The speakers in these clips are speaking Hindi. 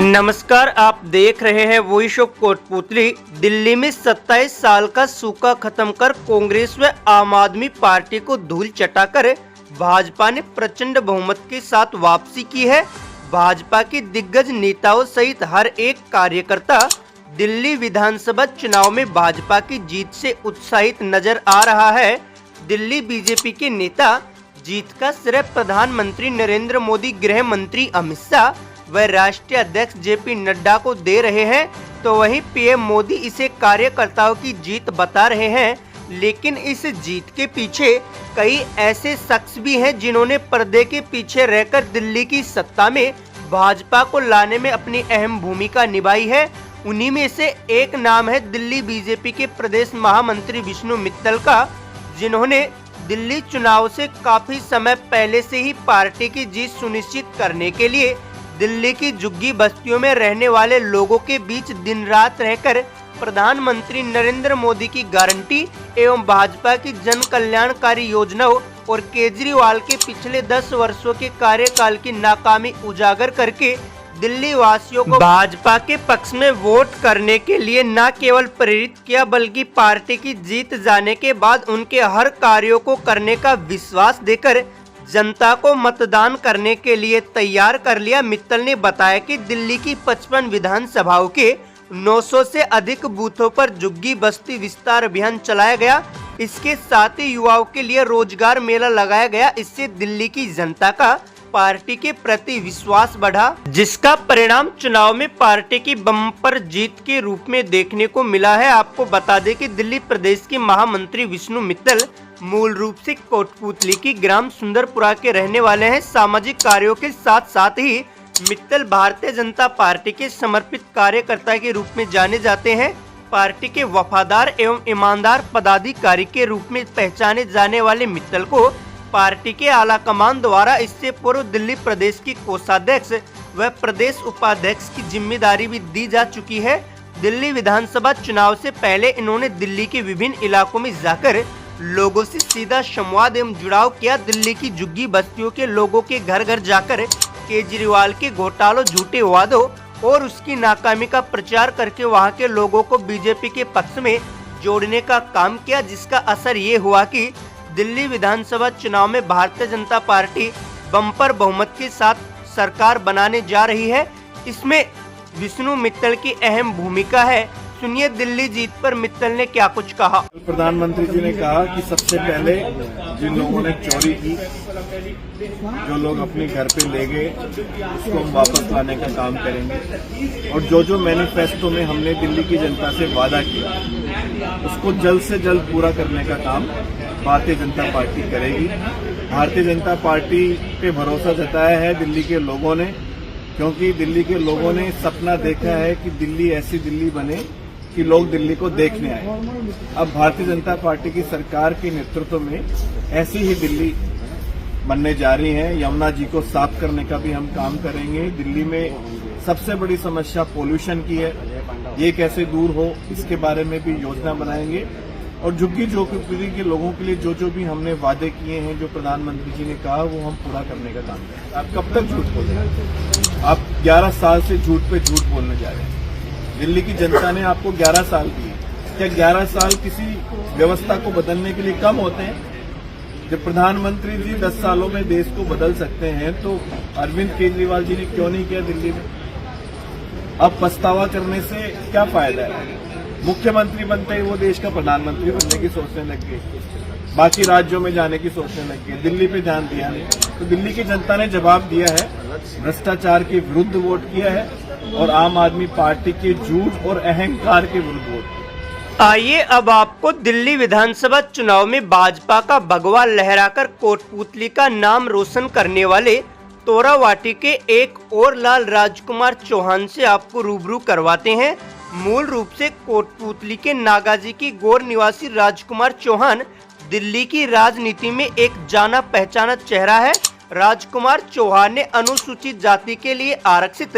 नमस्कार, आप देख रहे हैं वॉइस ऑफ कोटपुतली। दिल्ली में 27 साल का सूखा खत्म कर कांग्रेस व आम आदमी पार्टी को धूल चटाकर भाजपा ने प्रचंड बहुमत के साथ वापसी की है। भाजपा के दिग्गज नेताओं सहित हर एक कार्यकर्ता दिल्ली विधानसभा चुनाव में भाजपा की जीत से उत्साहित नजर आ रहा है। दिल्ली बीजेपी के नेता जीत का श्रेय प्रधानमंत्री नरेंद्र मोदी, गृह मंत्री अमित शाह व राष्ट्रीय अध्यक्ष जेपी नड्डा को दे रहे हैं, तो वहीं पीएम मोदी इसे कार्यकर्ताओं की जीत बता रहे हैं। लेकिन इस जीत के पीछे कई ऐसे शख्स भी हैं जिन्होंने पर्दे के पीछे रहकर दिल्ली की सत्ता में भाजपा को लाने में अपनी अहम भूमिका निभाई है। उन्हीं में से एक नाम है दिल्ली बीजेपी के प्रदेश महामंत्री विष्णु मित्तल का, जिन्होंने दिल्ली चुनाव से काफी समय पहले से ही पार्टी की जीत सुनिश्चित करने के लिए दिल्ली की झुग्गी बस्तियों में रहने वाले लोगों के बीच दिन रात रहकर प्रधानमंत्री नरेंद्र मोदी की गारंटी एवं भाजपा की जन कल्याणकारी योजनाओं और केजरीवाल के पिछले 10 वर्षों के कार्यकाल की नाकामी उजागर करके दिल्ली वासियों को भाजपा के पक्ष में वोट करने के लिए न केवल प्रेरित किया, बल्कि पार्टी की जीत जाने के बाद उनके हर कार्यों को करने का विश्वास देकर जनता को मतदान करने के लिए तैयार कर लिया। मित्तल ने बताया कि दिल्ली की 55 विधानसभाओं के 900 से अधिक बूथों पर झुग्गी बस्ती विस्तार अभियान चलाया गया। इसके साथ ही युवाओं के लिए रोजगार मेला लगाया गया। इससे दिल्ली की जनता का पार्टी के प्रति विश्वास बढ़ा, जिसका परिणाम चुनाव में पार्टी की बम्पर जीत के रूप में देखने को मिला है। आपको बता दें कि दिल्ली प्रदेश के महामंत्री विष्णु मित्तल मूल रूप से कोटपुतली की ग्राम सुंदरपुरा के रहने वाले हैं। सामाजिक कार्यों के साथ साथ ही मित्तल भारतीय जनता पार्टी के समर्पित कार्यकर्ता के रूप में जाने जाते हैं। पार्टी के वफादार एवं ईमानदार पदाधिकारी के रूप में पहचाने जाने वाले मित्तल को पार्टी के आला कमान द्वारा इससे पूर्व दिल्ली प्रदेश की कोषाध्यक्ष व प्रदेश उपाध्यक्ष की जिम्मेदारी भी दी जा चुकी है। दिल्ली विधानसभा चुनाव से पहले इन्होंने दिल्ली के विभिन्न इलाकों में जाकर लोगों से सीधा संवाद एवं जुड़ाव किया। दिल्ली की झुग्गी बस्तियों के लोगों के घर घर जाकर केजरीवाल के घोटालों, झूठे वादों और उसकी नाकामी का प्रचार करके वहां के लोगों को बीजेपी के पक्ष में जोड़ने का काम किया, जिसका असर ये हुआ कि दिल्ली विधानसभा चुनाव में भारतीय जनता पार्टी बम्पर बहुमत के साथ सरकार बनाने जा रही है। इसमें विष्णु मित्तल की अहम भूमिका है। सुनिए दिल्ली जीत पर मित्तल ने क्या कुछ कहा। प्रधानमंत्री जी ने कहा कि सबसे पहले जिन लोगों ने चोरी की, जो लोग अपने घर पे ले गए, उसको हम वापस लाने का काम करेंगे। और जो जो मैनिफेस्टो में हमने दिल्ली की जनता से वादा किया, उसको जल्द से जल्द पूरा करने का काम भारतीय जनता पार्टी करेगी। भारतीय जनता पार्टी पे भरोसा जताया है दिल्ली के लोगों ने, क्योंकि दिल्ली के लोगों ने सपना देखा है कि दिल्ली ऐसी दिल्ली बने कि लोग दिल्ली को देखने आए। अब भारतीय जनता पार्टी की सरकार के नेतृत्व में ऐसी ही दिल्ली बनने जा रही है। यमुना जी को साफ करने का भी हम काम करेंगे। दिल्ली में सबसे बड़ी समस्या पोल्यूशन की है, ये कैसे दूर हो इसके बारे में भी योजना बनाएंगे। और झुग्गी झोपड़ी के लोगों के लिए जो जो भी हमने वादे किए हैं, जो प्रधानमंत्री जी ने कहा, वो हम पूरा करने का काम करेंगे। आप कब तक झूठ बोल रहे हैं? आप 11 साल से झूठ पे झूठ बोलने जा रहे हैं। दिल्ली की जनता ने आपको 11 साल दिए। क्या 11 साल किसी व्यवस्था को बदलने के लिए कम होते हैं? जब प्रधानमंत्री जी 10 सालों में देश को बदल सकते हैं, तो अरविंद केजरीवाल जी ने क्यों नहीं किया दिल्ली में? अब पछतावा करने से क्या फायदा है? मुख्यमंत्री बनते ही वो देश का प्रधानमंत्री बनने की सोचने लग गए, बाकी राज्यों में जाने की सोचने लग गए, दिल्ली पे ध्यान दिया नहीं। तो दिल्ली की जनता ने जवाब दिया है, भ्रष्टाचार के विरुद्ध वोट किया है और आम आदमी पार्टी के झूठ और अहंकार के विरुद्ध वोट। आइए अब आपको दिल्ली विधानसभा चुनाव में भाजपा का भगवा लहराकर कोटपुतली का नाम रोशन करने वाले तोरावाटी के एक और लाल राजकुमार चौहान से आपको रूबरू करवाते हैं। मूल रूप से कोटपुतली के नागाजी की गौर निवासी राजकुमार चौहान दिल्ली की राजनीति में एक जाना पहचाना चेहरा है। राजकुमार चौहान ने अनुसूचित जाति के लिए आरक्षित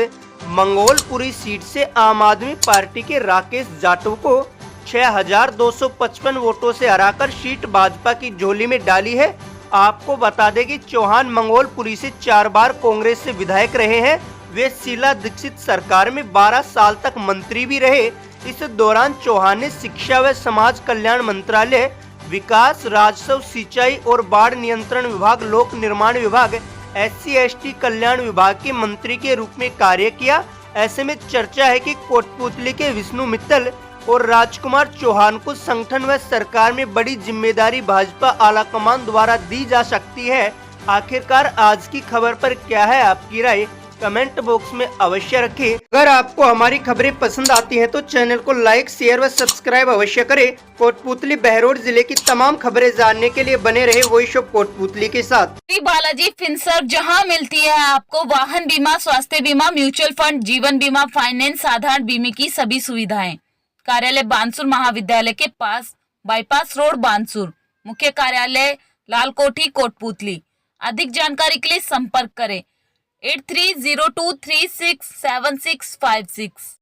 मंगोलपुरी सीट से आम आदमी पार्टी के राकेश जाटव को 6255 वोटों से हराकर सीट भाजपा की झोली में डाली है। आपको बता दें कि चौहान मंगोलपुरी से 4 बार कांग्रेस से विधायक रहे हैं। वे शीला दीक्षित सरकार में 12 साल तक मंत्री भी रहे। इस दौरान चौहान ने शिक्षा व समाज कल्याण मंत्रालय, विकास, राजस्व, सिंचाई और बाढ़ नियंत्रण विभाग, लोक निर्माण विभाग, SC/ST कल्याण विभाग के मंत्री के रूप में कार्य किया। ऐसे में चर्चा है कि कोटपूतली के विष्णु मित्तल और राजकुमार चौहान को संगठन व सरकार में बड़ी जिम्मेदारी भाजपा आलाकमान द्वारा दी जा सकती है। आखिरकार आज की खबर पर क्या है आपकी राय, कमेंट बॉक्स में अवश्य रखें। अगर आपको हमारी खबरें पसंद आती हैं तो चैनल को लाइक, शेयर व सब्सक्राइब अवश्य करें। कोटपूतली बहरोड जिले की तमाम खबरें जानने के लिए बने रहे वॉइस ऑफ कोटपूतली के साथ। श्री बालाजी फिनसर्व, जहां मिलती है आपको वाहन बीमा, स्वास्थ्य बीमा, म्यूचुअल फंड, जीवन बीमा, फाइनेंस, साधारण बीमे की सभी सुविधाएं। कार्यालय बानसूर महाविद्यालय के पास, बाईपास रोड, बानसूर। मुख्य कार्यालय लालकोठी, कोटपूतली। अधिक जानकारी के लिए संपर्क करें 8302367656।